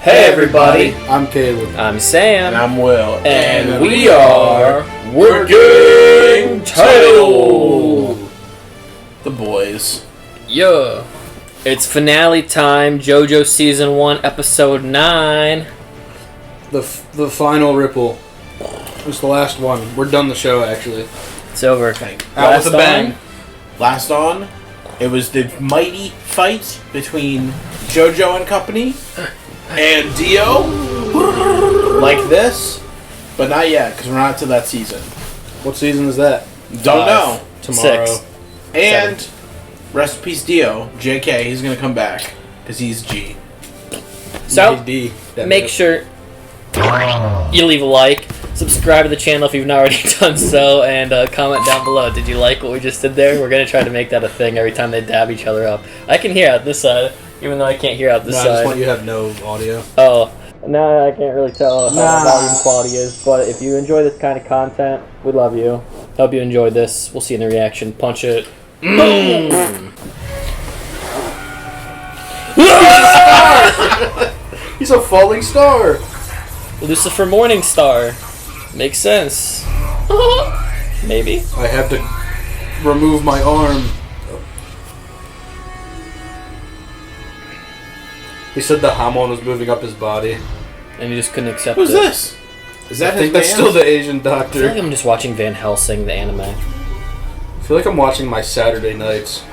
Hey everybody, I'm Caleb. I'm Sam. And I'm Will. And we are Working Title! The boys. Yeah. It's finale time, JoJo's Season 1, Episode 9. The final ripple. It's the last one. We're done the show, actually. It's over. Out with a bang. Last on, it was the mighty fight between JoJo and company and Dio. Like this, but not yet, because we're not to that season. What season is that? Don't know. Tomorrow. 6. And 7. rest in peace Dio. JK, he's going to come back, because he's G. So, D, make sure you leave a like, subscribe to the channel if you've not already done so, and comment down below. Did you like what we just did there? We're going to try to make that a thing every time they dab each other up. I can hear out this side, even though I can't hear out this side. I just want you to have no audio. Oh, no, I can't really tell how the volume quality is, but if you enjoy this kind of content, we love you. Hope you enjoyed this. We'll see you in the reaction. Punch it. Boom! He's a falling star! Lucifer Morningstar. Makes sense. Maybe. I have to remove my arm. He said the Hamon was moving up his body. And you just couldn't accept Who's it. this? Is that I think his that's band? still the Asian I feel doctor. like I'm just watching Van Helsing, the anime. I feel like I'm watching my Saturday nights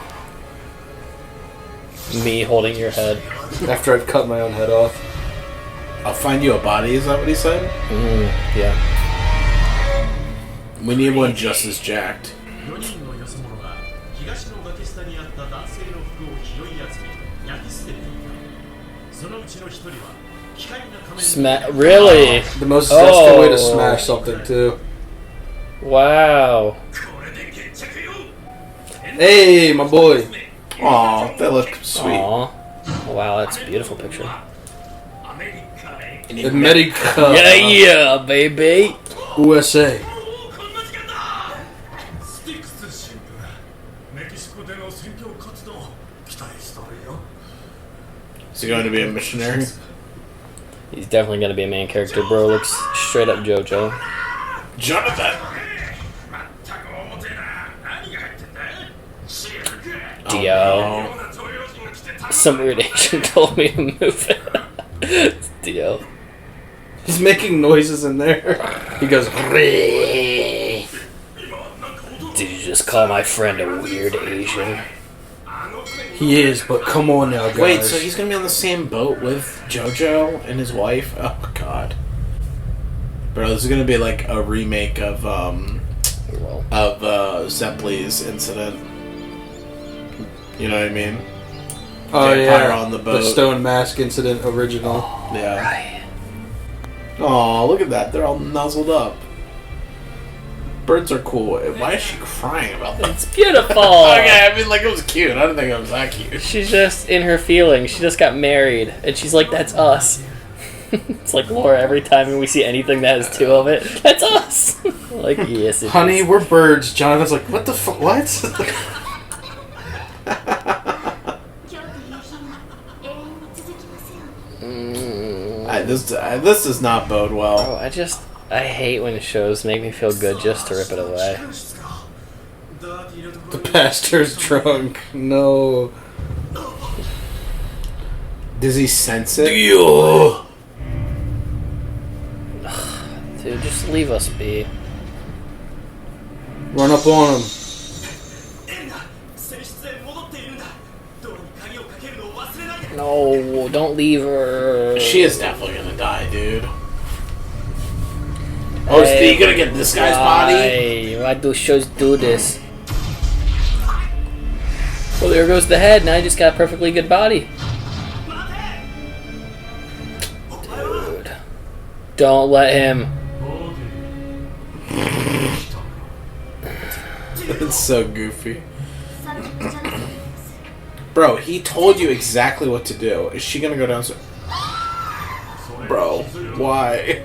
Me holding your head. after I've cut my own head off. I'll find you a body, is that what he said? Yeah. We need one just as jacked. Really? The most zesty way to smash something, too. Wow. Hey, my boy. Aw, that looks sweet. Aw. Wow, that's a beautiful picture. America. Yeah, baby. USA. Is he going to be a missionary? He's definitely gonna be a main character, bro. Looks straight up JoJo. Jonathan! Dio. Some weird Asian told me to move it. It's Dio. He's making noises in there. He goes, Did you just call my friend a weird Asian? he is, but come on now, guys. Wait, so he's going to be on the same boat with JoJo and his wife? Oh, God. Bro, this is going to be like a remake of Zeppeli's incident. You know what I mean? Oh, Vampire yeah. on the boat. The Stone Mask incident original. Yeah. Right. Oh, look at that. They're all nuzzled up. Birds are cool. Why is she crying about that? It's beautiful. Okay, I mean, like, it was cute. I didn't think it was that cute. She's just in her feelings. She just got married, and she's like, "That's us." It's like Laura. Every time we see anything that has two of it, that's us. Like, yes, it Honey, is. we're birds. Jonathan's like, what the fuck? What? This does not bode well. Oh, I hate when shows make me feel good just to rip it away. The pastor's drunk. No. Does he sense it? Dude, just leave us be. Run up on him. No, don't leave her. She is definitely gonna die, dude. Oh, is he gonna get this guy's body? Why do shows do this? Well, there goes the head. Now you just got a perfectly good body. Dude. Don't let him. It's so goofy. Bro, he told you exactly what to do. Is she gonna go downstairs? Bro, why?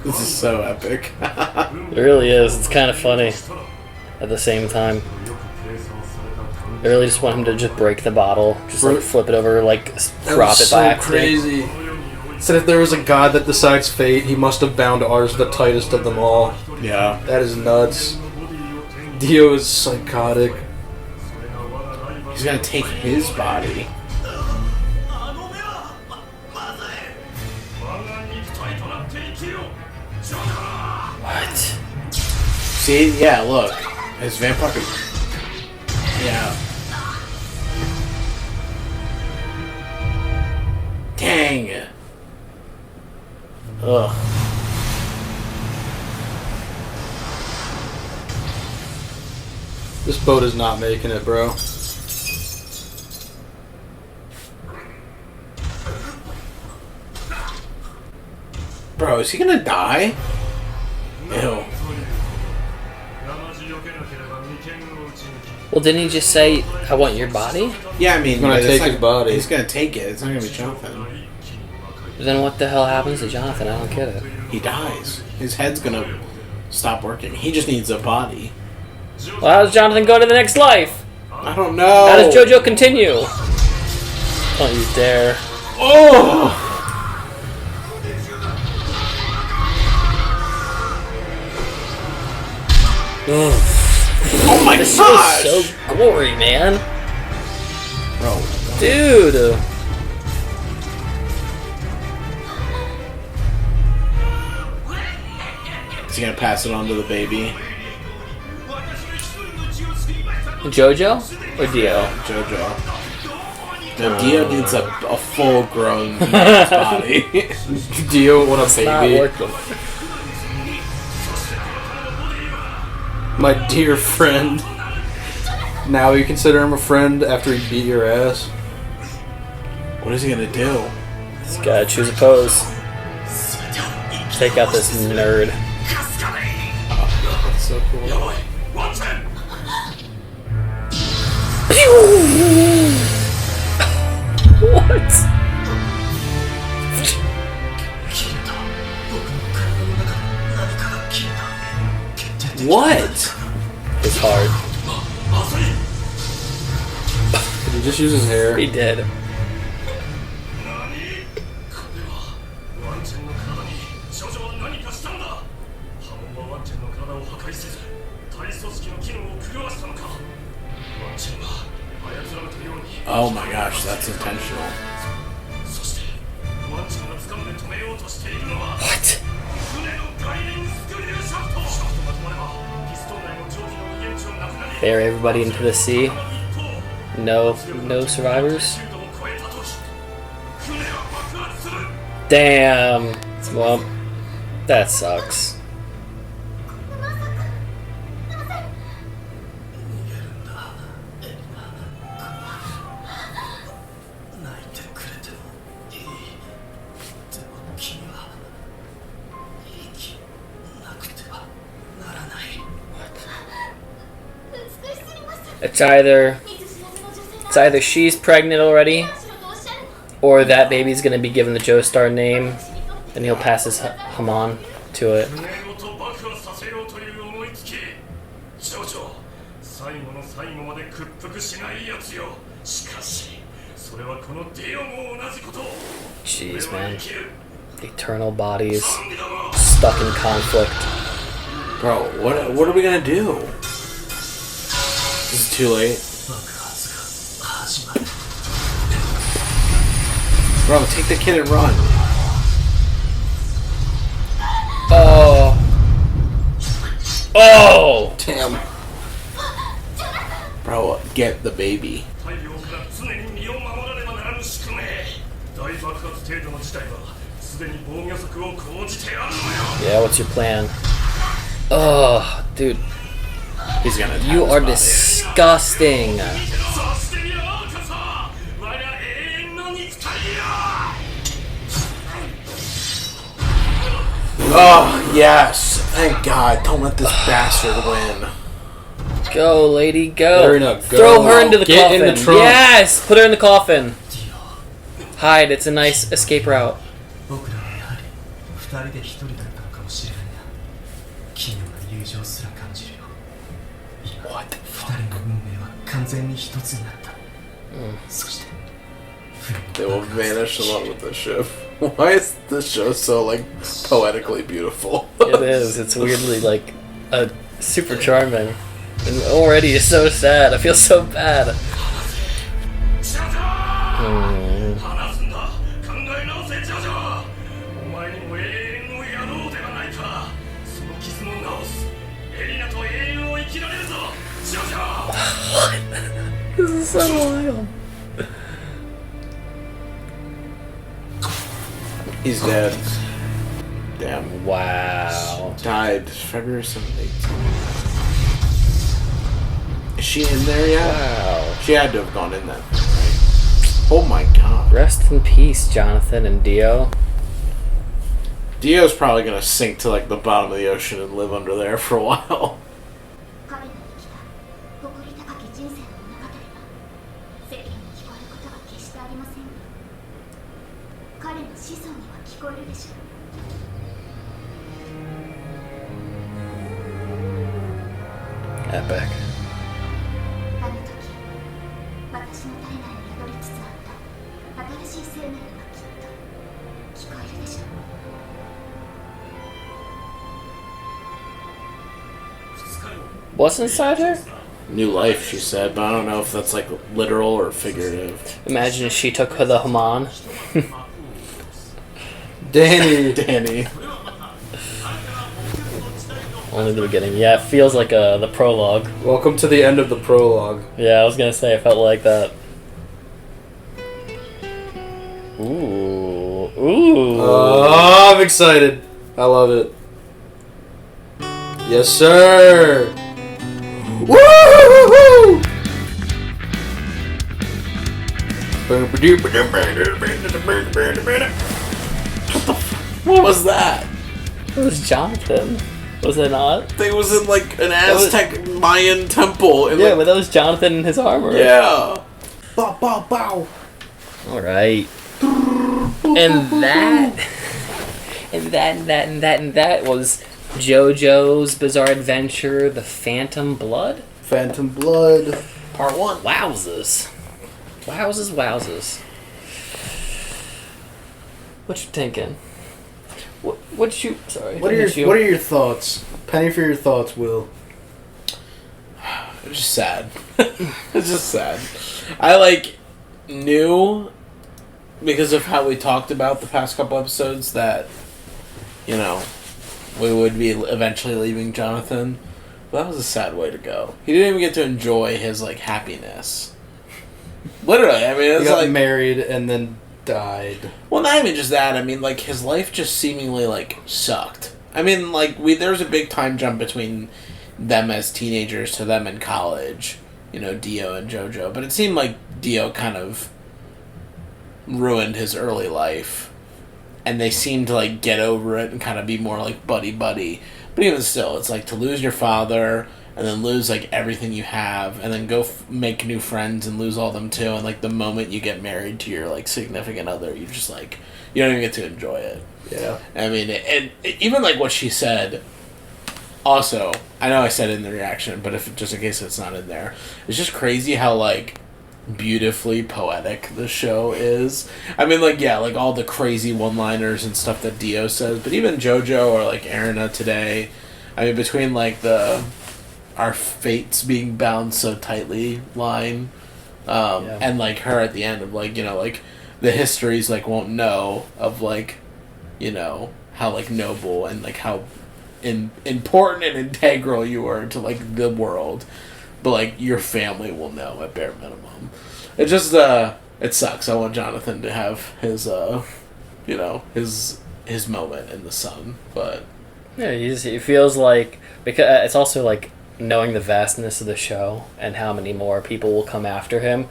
This is so epic. It really is. It's kind of funny at the same time. I really just want him to just break the bottle, just like flip it over, like drop it by accident. Crazy. Said if there was a god that decides fate, he must have bound ours the tightest of them all. Yeah. That is nuts. Dio is psychotic. He's gonna take his body. What? See? Yeah, look. His vampire... Yeah. Dang. Ugh. This boat is not making it, bro. Bro, is he gonna die? Ew. Well, didn't he just say, "I want your body"? Yeah, I mean, He's gonna but take it's his body. He's gonna take it. It's not gonna be Jonathan. Then what the hell happens to Jonathan? I don't get it. He dies. His head's gonna stop working. He just needs a body. Well, how does Jonathan go to the next life? I don't know. How does JoJo continue? Don't you dare. Oh! Ugh. Oh my This gosh! is so gory, man. Bro. Dude. Is he gonna pass it on to the baby? JoJo or Dio? JoJo. No, Dio needs a full-grown body. Dio, what a Not baby. working. My dear friend. Now you consider him a friend after he beat your ass? What is he gonna do? Just gotta choose a pose. Take out this nerd. That's so cool. What? What? It's hard. Did he just use his hair? He did. Oh my gosh, that's intentional. What? Bury everybody into the sea. No survivors. Damn. Well, that sucks. It's either she's pregnant already, or that baby's gonna be given the Joestar name, and he'll pass his hum on to it. Jeez, man. Eternal bodies stuck in conflict. Bro, what are we gonna do? This is too late. Bro, take the kid and run. Oh. Oh! Damn. Bro, get the baby. Yeah, what's your plan? Oh, dude. He's gonna attack You his are body. disgusting. Oh, yes. Thank God. Don't let this bastard win. Go, lady, go. There enough, go. Throw her into the Get coffin. in the trunk. Yes! Put her in the coffin. Hide. It's a nice escape route. 人で一人だったのかもしれないが、奇妙な友情すら感じるよ。今、二人の運命は完全に一つになった。そして、They will vanish along with the ship. Why is this show so, like, poetically beautiful? It is. It's weirdly, like, super charming. And already it's so sad. I feel so bad. This is so wild. He's dead. Damn. Wow. Died February 17th. Is she in there yet? Wow. She had to have gone in then, right? Oh my god. Rest in peace, Jonathan and Dio. Dio's probably gonna sink to like the bottom of the ocean and live under there for a while. Epic. What's inside her? New life, she said, but I don't know if that's like literal or figurative. Imagine if she took the Haman. Danny. Only the beginning. Yeah, it feels like the prologue. Welcome to the end of the prologue. Yeah, I was gonna say, I felt like that. Ooh. Oh, I'm excited. I love it. Yes, sir. Woo! What was that? It was Jonathan. Was it not? I think it was in like an Aztec Mayan temple. Yeah, like, but that was Jonathan in his armor. Yeah. Bow, bow, bow. Alright. And that was JoJo's Bizarre Adventure, The Phantom Blood? Phantom Blood, Part 1. Wowzers. Wowzers. What you thinking? What you... Sorry. What are your thoughts? Penny for your thoughts, Will. It's just sad. It's just sad. I like knew because of how we talked about the past couple episodes that, you know, we would be eventually leaving Jonathan. But that was a sad way to go. He didn't even get to enjoy his like happiness. Literally, I mean, it was He got like married and then died. Well, not even just that. I mean, like his life just seemingly like sucked. I mean, like there's a big time jump between them as teenagers to them in college. You know, Dio and JoJo. But it seemed like Dio kind of ruined his early life, and they seemed to like get over it and kind of be more like buddy. But even still, it's like to lose your father and then lose like everything you have, and then go make new friends and lose all them too. And like the moment you get married to your like significant other, you just like you don't even get to enjoy it. Yeah. I mean, and even like what she said. Also, I know I said it in the reaction, but if just in case it's not in there, it's just crazy how like beautifully poetic the show is. I mean, like, yeah, like all the crazy one-liners and stuff that Dio says, but even JoJo or like Erina today, I mean, between like our fates being bound so tightly line, and like her at the end of like, you know, like the histories like won't know of like, you know, how like noble and like how important and integral you are to like the world, but like your family will know at bare minimum. It just it sucks. I want Jonathan to have his you know, his moment in the sun, but yeah, it feels like, because it's also like knowing the vastness of the show and how many more people will come after him.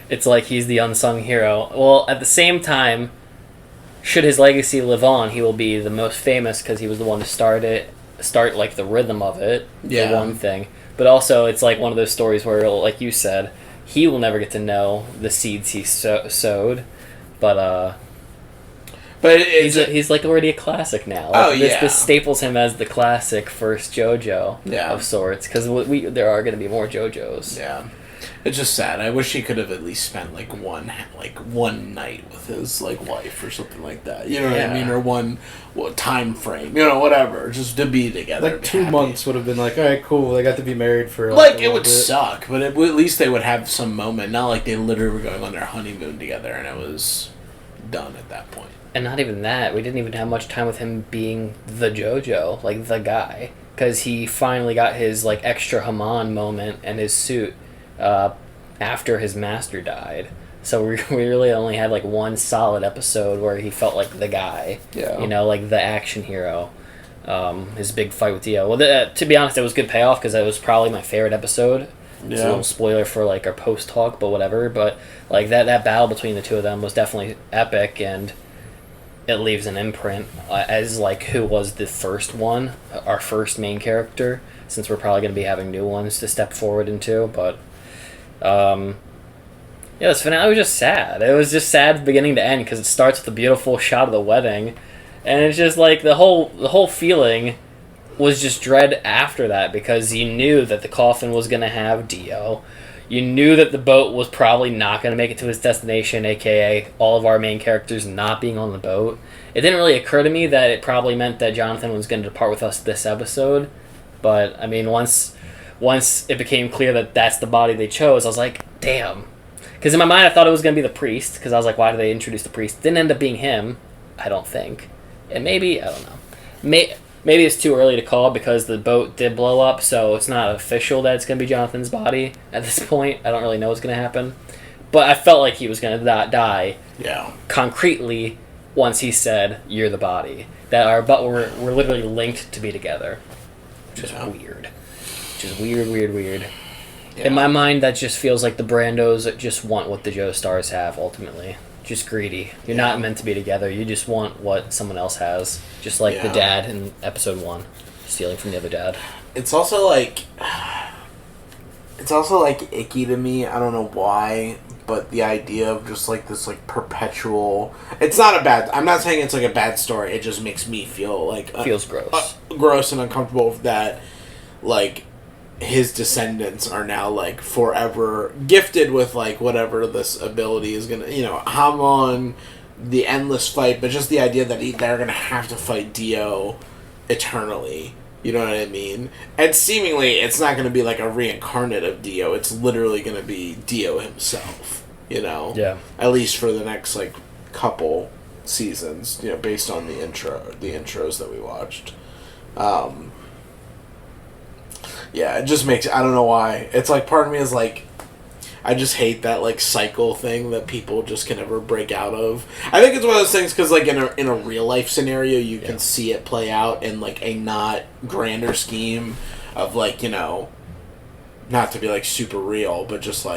It's like he's the unsung hero. Well, at the same time, should his legacy live on, he will be the most famous because he was the one to start like the rhythm of it. Yeah. The one thing. But also, it's like one of those stories where, like you said, he will never get to know the seeds he sowed. But But he's like already a classic now. Like, this staples him as the classic first JoJo of sorts, because there are going to be more JoJo's. Yeah. It's just sad. I wish he could have at least spent one night with his wife or something like that. You know what I mean? Or one time frame. Whatever. Just to be together. 2 months would have been all right, cool. They got to be married for it would suck, but at least they would have some moment. Not like they literally were going on their honeymoon together and it was done at that point. And not even that. We didn't even have much time with him being the JoJo, the guy, because he finally got his extra Haman moment and his suit. After his master died. So we really only had one solid episode where he felt like the guy. Yeah. The action hero. His big fight with Dio. Well, to be honest, it was good payoff because it was probably my favorite episode. It's a little spoiler for our post talk, but whatever. But that battle between the two of them was definitely epic, and it leaves an imprint as who was the first one, our first main character, since we're probably going to be having new ones to step forward into, but this finale was just sad. It was just sad beginning to end because it starts with a beautiful shot of the wedding, and it's just the whole feeling was just dread after that because you knew that the coffin was going to have Dio. You knew that the boat was probably not going to make it to its destination, aka all of our main characters not being on the boat. It didn't really occur to me that it probably meant that Jonathan was going to depart with us this episode, but I mean once it became clear that that's the body they chose, I was like, damn. Because in my mind, I thought it was going to be the priest, because I was like, why did they introduce the priest? Didn't end up being him, I don't think. And maybe, I don't know. Maybe it's too early to call because the boat did blow up, so it's not official that it's going to be Jonathan's body at this point. I don't really know what's going to happen. But I felt like he was going to die concretely once he said, you're the body. That we're literally linked to be together. Which is weird. Which is weird. Yeah. In my mind, that just feels like the Brandos just want what the Joe Stars have, ultimately. Just greedy. You're not meant to be together. You just want what someone else has. Just like the dad in episode 1. Stealing from the other dad. It's also icky to me. I don't know why, but the idea of just this perpetual... It's not a bad... I'm not saying it's a bad story. It just makes me feel feels gross. Gross and uncomfortable that his descendants are now forever gifted with whatever this ability is gonna, Hamon, the endless fight, but just the idea that they're gonna have to fight Dio eternally. You know what I mean? And seemingly it's not gonna be a reincarnate of Dio. It's literally gonna be Dio himself. Yeah. At least for the next couple seasons. Based on the intros that we watched. Yeah, it just makes... I don't know why. It's part of me is I just hate that cycle thing that people just can never break out of. I think it's one of those things because in a real life scenario you can see it play out in a not grander scheme of not to be super real, but just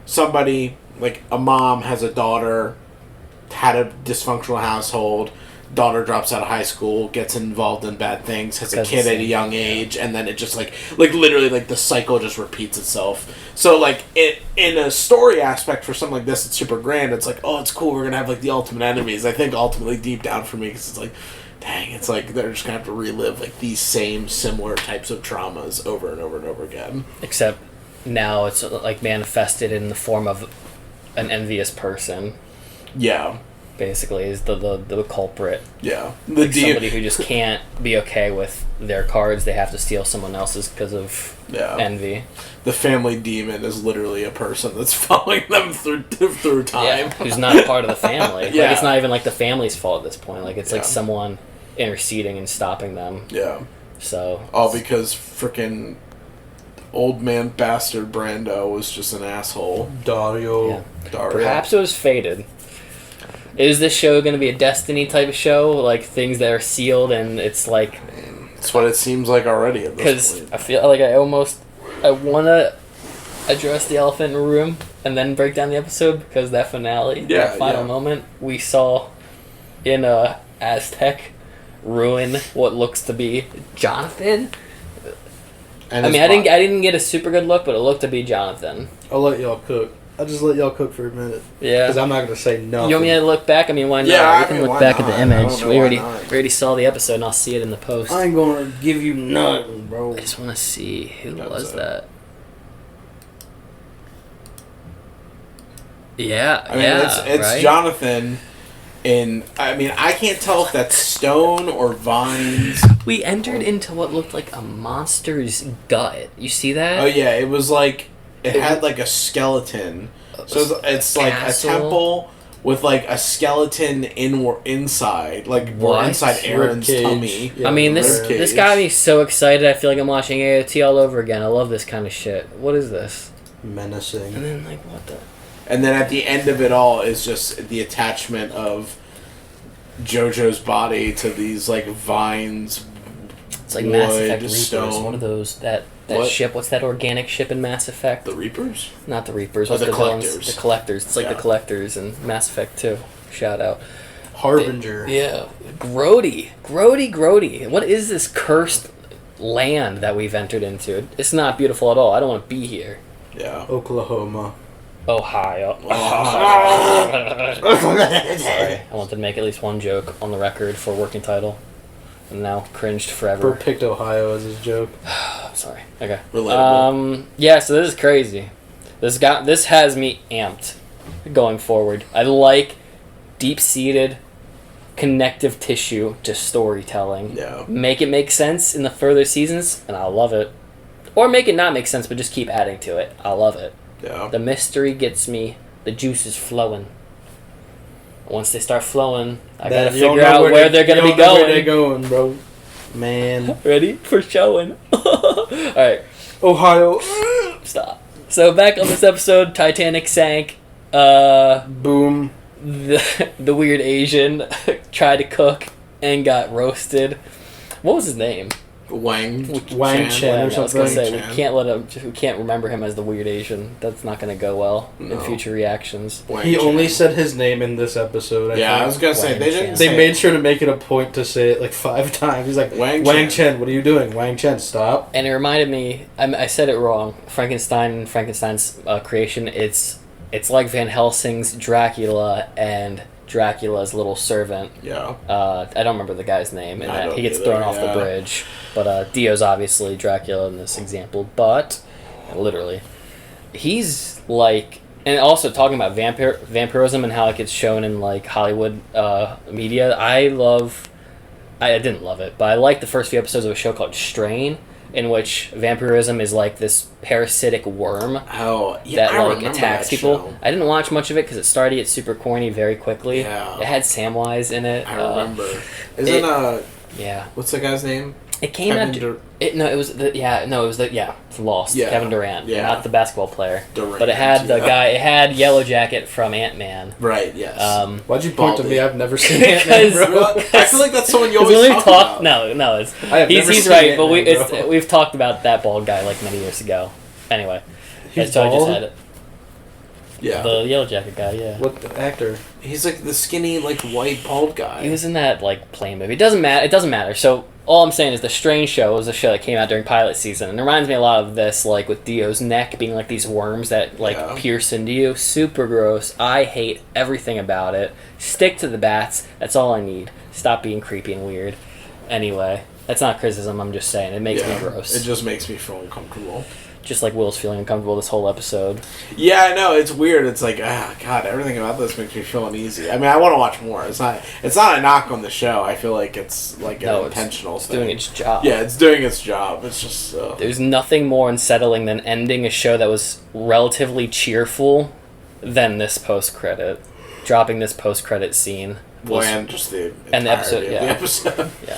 somebody a mom has a daughter, had a dysfunctional household. Daughter drops out of high school, gets involved in bad things, has a kid at a young age, and then it just literally the cycle just repeats itself. So in a story aspect for something like this, it's super grand. It's it's cool. We're gonna have the ultimate enemies. I think ultimately deep down for me, because it's dang, it's they're just gonna have to relive these same similar types of traumas over and over and over again. Except now it's manifested in the form of an envious person. Yeah. Basically, is the culprit. Yeah. Somebody who just can't be okay with their cards. They have to steal someone else's because of envy. The family demon is literally a person that's following them through time. Yeah, who's not a part of the family. It's not even the family's fault at this point. It's someone interceding and stopping them. Yeah. So... All because frickin' old man bastard Brando was just an asshole. Dario. Yeah. Perhaps it was fated. Is this show going to be a Destiny type of show? Things that are sealed and it's It's what it seems like already at this point. Because I feel I want to address the elephant in the room and then break down the episode because that finale, that final moment, we saw in Aztec ruin what looks to be Jonathan. And I didn't get a super good look, but it looked to be Jonathan. I'll let y'all cook. I'll just let y'all cook for a minute. Yeah. Because I'm not going to say nothing. You want me to look back? I mean, why not? Yeah, we I can mean, look why back at not? the I image. don't know We why already not. saw the episode, and I'll see it in the post. I ain't going to give you nothing, bro. I just want to see who That was was that. Yeah, I mean, yeah, it's right? Jonathan. I mean, I can't tell if that's stone or vines. We entered into what looked like a monster's gut. You see that? Oh yeah, it was like it had like a skeleton. So it's like a castle. temple with like a skeleton inside, like or What? inside Aaron's Ribcage. tummy. Yeah, I mean, this ribcage. this got me so excited. I feel like I'm watching AOT all over again. I love this kind of shit. What is this? And Menacing. then like what the? And then at the end of it all is just the attachment of JoJo's body to these like vines. It's like Mass Effect wood, Reapers. stone. One of those that What? ship. What's that organic ship in Mass Effect? The Reapers? Not the Reapers. Oh, What's the villains? Collectors. The Collectors. It's like Yeah. the Collectors in Mass Effect 2. Shout out. Harbinger. Yeah. Grody. What is this cursed land that we've entered into? It's not beautiful at all. I don't want to be here. Yeah. Oklahoma. Ohio. Sorry. I wanted to make at least one joke on the record for working title. And now cringed forever. Bert picked Ohio as his joke. Sorry. Okay. Relatable. Yeah, so this is crazy. This has me amped going forward. I like deep-seated connective tissue to storytelling. Yeah. Make it make sense in the further seasons, and I'll love it. Or make it not make sense, but just keep adding to it. I'll love it. Yeah. The mystery gets me. The juice is flowing. Once they start flowing, I gotta You don't figure know out where they're gonna you be don't know where they're going. going, bro. Man. Ready for showing? Alright, Ohio. stop. So back on this episode, Titanic sank. Boom. The weird Asian tried to cook and got roasted. What was his name? Wang Wang Chen or I was gonna something. say Chan. we can't remember him as the weird Asian. That's not gonna go well in No. future reactions. Wang He Chan. only said his name in this episode. Yeah, I think. was gonna say Wang they didn't. Chan. Say They made sure to make it a point to say it like 5 times. He's like, Wang Wang Chen. Chen, what are you doing? Wang Chen, stop. And it reminded me. I said it wrong. Frankenstein's creation. It's like Van Helsing's Dracula and Dracula's little servant. Yeah. I don't remember the guy's name, and I that don't he gets either, thrown off the yeah. bridge. But Dio's obviously Dracula in this example. But literally, he's like, and also talking about vampirism and how it gets shown in like Hollywood media. I didn't love it, but I liked the first few episodes of a show called Strain, in which vampirism is like this parasitic worm Oh, yeah. that I like remember attacks that people. show. I didn't watch much of it because it started to get super corny very quickly. Yeah. It had Samwise in it. I remember. it- Isn't Yeah, what's the guy's name? it came Kevin after. Dur- It was from Lost. Yeah. Kevin Durant, Yeah. not the basketball player. Durant, But it had the yeah. guy. It had Yellow Jacket from Ant-Man. Right. Yes. Why'd you point to Baldy. me? I've never seen Ant-Man, Because- bro. I feel like that's someone you 'Cause always when we talk about. No, it's I have never he's seen right. But Ant-Man, bro. we've talked about that bald guy like many years ago. Anyway, He's so I just bald? had it. Yeah. The Yellow Jacket guy. Yeah. What the actor? He's like the skinny, like white bald guy. He was in that like plane movie. It doesn't matter. So all I'm saying is the Strange Show was a show that came out during pilot season, and it reminds me a lot of this, like with Dio's neck being like these worms that like Yeah. pierce into you. Super gross. I hate everything about it. Stick to the bats. That's all I need. Stop being creepy and weird. Anyway, that's not criticism. I'm just saying it makes me gross. It just makes me feel uncomfortable. Just like Will's feeling uncomfortable this whole episode. Yeah, I know, it's weird. It's like, God, everything about this makes me feel uneasy. I mean, I want to watch more. It's not a knock on the show. I feel like it's like an intentional it's thing. doing its job. Yeah, it's doing its job. It's just There's nothing more unsettling than ending a show that was relatively cheerful than this post-credit. Dropping this post-credit scene. and just the And the episode, entirety of the episode. Yeah.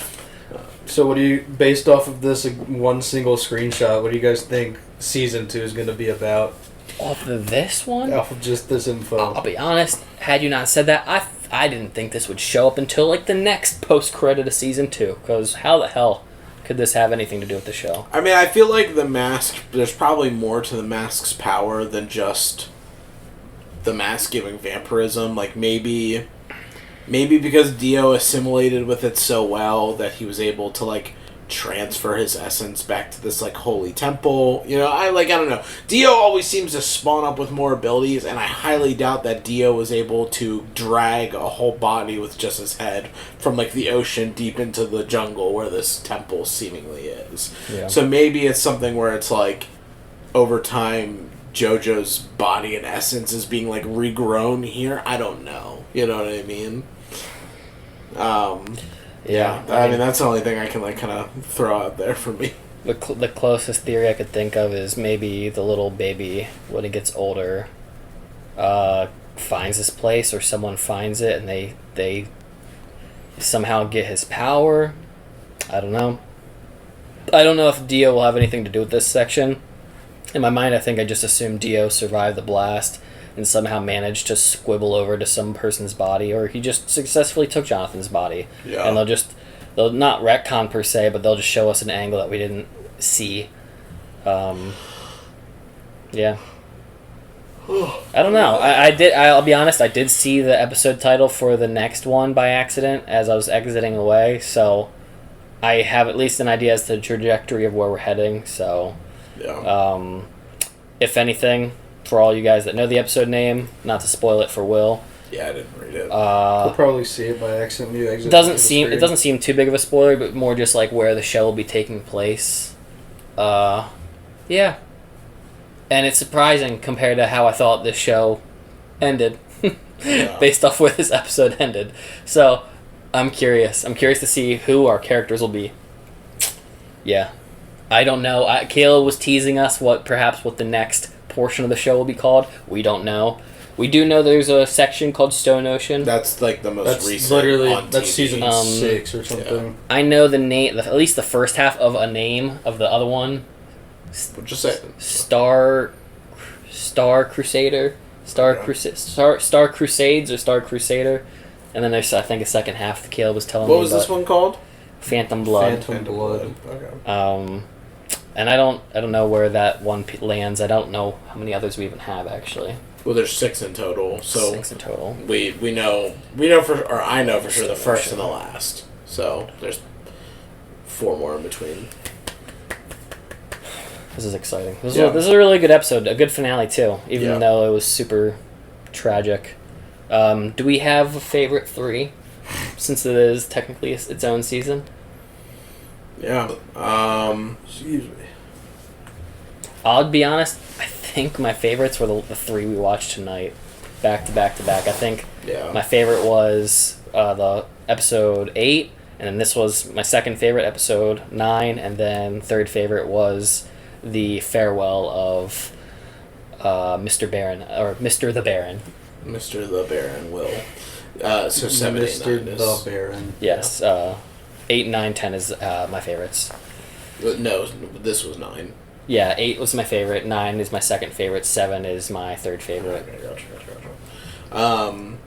So what do you, based off of this one single screenshot, what do you guys think season 2 is going to be about? Off of this one? Off of just this info. I'll be honest, had you not said that, I didn't think this would show up until like the next post-credit of season 2. Because how the hell could this have anything to do with the show? I mean, I feel like the mask, there's probably more to the mask's power than just the mask giving vampirism. Like, maybe because Dio assimilated with it so well that he was able to, like, transfer his essence back to this like holy temple. You know, I don't know. Dio always seems to spawn up with more abilities, and I highly doubt that Dio was able to drag a whole body with just his head from like the ocean deep into the jungle where this temple seemingly is. Yeah. So maybe it's something where it's like over time JoJo's body and essence is being like regrown here. I don't know. You know what I mean? Yeah, I mean that's the only thing I can like kind of throw out there for me. The closest theory I could think of is maybe the little baby, when he gets older, finds this place, or someone finds it, and they somehow get his power. I don't know. I don't know if Dio will have anything to do with this section. In my mind, I think I just assumed Dio survived the blast and somehow managed to squibble over to some person's body, or he just successfully took Jonathan's body. Yeah. And they'll not retcon per se, but they'll just show us an angle that we didn't see. Yeah. I don't know. I'll be honest, I did see the episode title for the next one by accident as I was exiting away, so I have at least an idea as to the trajectory of where we're heading, so Yeah. If anything, for all you guys that know the episode name, not to spoil it for Will. Yeah, I didn't read it. We'll probably see it by accident when you exit. It doesn't seem too big of a spoiler, but more just like where the show will be taking place. Yeah. And it's surprising compared to how I thought this show ended, Yeah. based off where this episode ended. So, I'm curious. I'm curious to see who our characters will be. Yeah. I don't know. Kayla was teasing us what the next portion of the show will be called. We don't know. We do know there's a section called Stone Ocean. That's like the most That's recent. literally on that's TV. season 6 or something. I know the name, at least the first half of a name of the other one. Just say Star Crusader, Star Crusades or Star Crusader, and then there's I think a second half that Caleb was telling me. What was this one called? Phantom Blood. Phantom Blood. Okay. And I don't know where that one lands. I don't know how many others we even have actually. Well, there's 6 in total. So 6 in total. we know for, or I know for sure the first and the last. So there's 4 more in between. This is exciting. This Yeah. is a really good episode. A good finale too, even Yeah. though it was super tragic. Do we have a favorite 3? Since it is technically its own season. Yeah. Excuse me. I'll be honest, I think my favorites were the 3 we watched tonight. Back to back to back. I think Yeah. my favorite was the episode 8, and then this was my second favorite, episode 9, and then third favorite was the farewell of Mr. Baron, or Mr. the Baron. Mr. the Baron will. So 7, 8, 9 Mr. is... the Baron. Yes, 8, 9, 10 is my favorites. No, this was 9. Yeah, 8 was my favorite, 9 is my second favorite, 7 is my third favorite. Okay, gotcha. I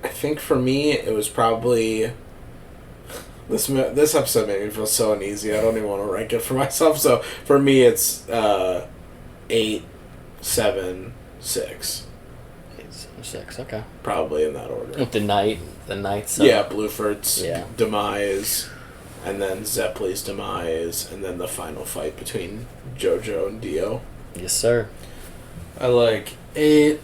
think for me it was probably this episode made me feel so uneasy. I don't even want to rank it for myself. So for me it's 8, 7, 6. 8, 7, 6, okay. Probably in that order. With the knights. Yeah, Bluford's Yeah. demise, and then Zeppeli's demise, and then the final fight between JoJo and Dio. Yes, sir. I like 8.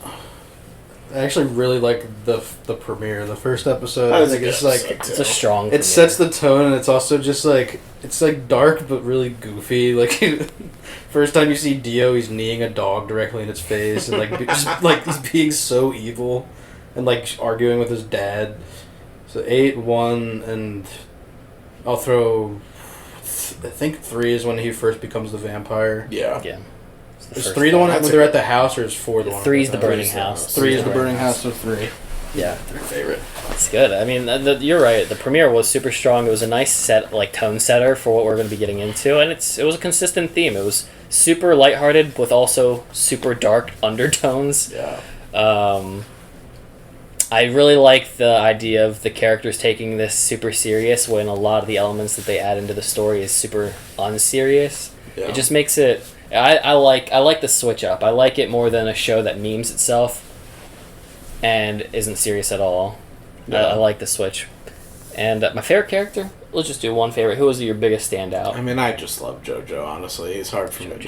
I actually really like the premiere, the first episode. That I was think a it's good like episode, It's a strong it premiere. sets the tone, and it's also just like it's like dark but really goofy. Like first time you see Dio, he's kneeing a dog directly in its face, and like just like he's being so evil, and like arguing with his dad. So 8, 1, and I'll throw. I think 3 is when he first becomes the vampire. Yeah. Yeah. It's Is first 3 the one That's when a they're good- at the house, or is 4 the one? 3 is the at the burning house? house. 3 is the burning house, so 3. Yeah. Their favorite. It's good. I mean, you're right. The premiere was super strong. It was a nice tone setter for what we're going to be getting into, and it was a consistent theme. It was super lighthearted with also super dark undertones. Yeah. I really like the idea of the characters taking this super serious when a lot of the elements that they add into the story is super unserious. Yeah. It just makes it. I like the switch up. I like it more than a show that memes itself and isn't serious at all. Yeah. I like the switch. And my favorite character? Let's just do one favorite. Who was your biggest standout? I mean, I just love JoJo, honestly. It's hard for me. JoJo.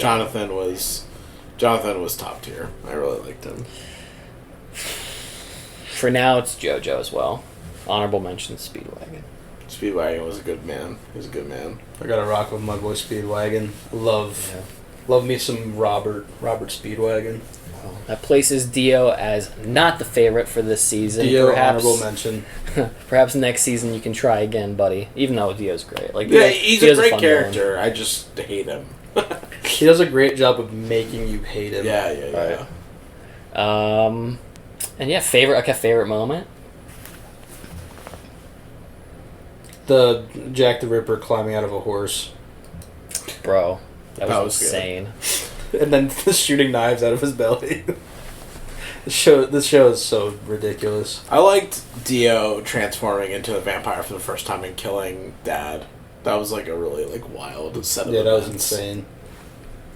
Jonathan was top tier. I really liked him. For now, it's JoJo as well. Honorable mention, Speedwagon. Speedwagon was a good man. He was a good man. I gotta rock with my boy Speedwagon. Love me some Robert Speedwagon. Well, that places Dio as not the favorite for this season. Dio, perhaps, honorable mention. perhaps next season you can try again, buddy. Even though Dio's great. Like, Yeah, he's a great fun character. villain. I just hate him. He does a great job of making you hate him. Yeah. And yeah, favorite moment. The Jack the Ripper climbing out of a horse. Bro, that was was good. insane. And then shooting knives out of his belly. This show is so ridiculous. I liked Dio transforming into a vampire for the first time and killing Dad. That was like a really wild set of Yeah, that was events. insane.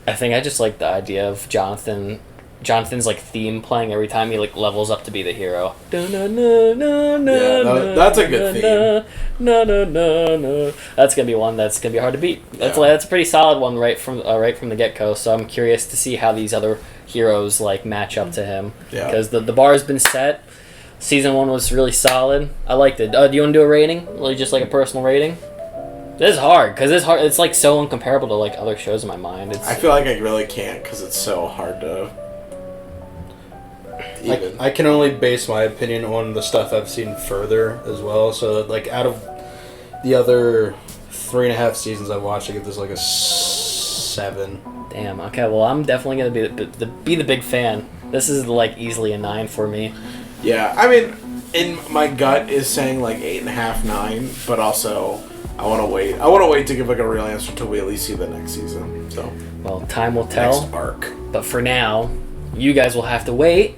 I think I just like the idea of Jonathan's like theme playing every time he like levels up to be the hero. Yeah, that's a good theme. That's gonna be one that's gonna be hard to beat. That's Yeah. that's a pretty solid one right from the get go. So I'm curious to see how these other heroes like match up to him. Yeah. Because the bar has been set. Season 1 was really solid. I liked it. Do you want to do a rating? Like just like a personal rating? This is hard because it's like so incomparable to like other shows in my mind. I feel like I really can't because it's so hard to even. I can only base my opinion on the stuff I've seen further as well. So, like, out of the other 3.5 seasons I've watched, I give this like a 7. Damn. Okay. Well, I'm definitely gonna be the big fan. This is like easily a 9 for me. Yeah, I mean, in my gut is saying like 8.5, 9, but also I want to wait. I want to wait to give like a real answer till we at least see the next season. So Well, time will tell. next arc. But for now, you guys will have to wait,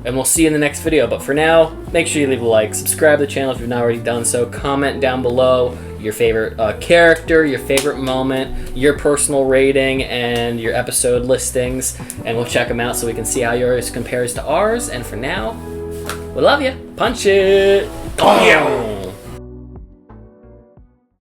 and we'll see you in the next video. But for now, make sure you leave a like, subscribe to the channel if you've not already done so, comment down below your favorite character, your favorite moment, your personal rating, and your episode listings, and we'll check them out so we can see how yours compares to ours. And for now, we love you. Punch it! Yeah.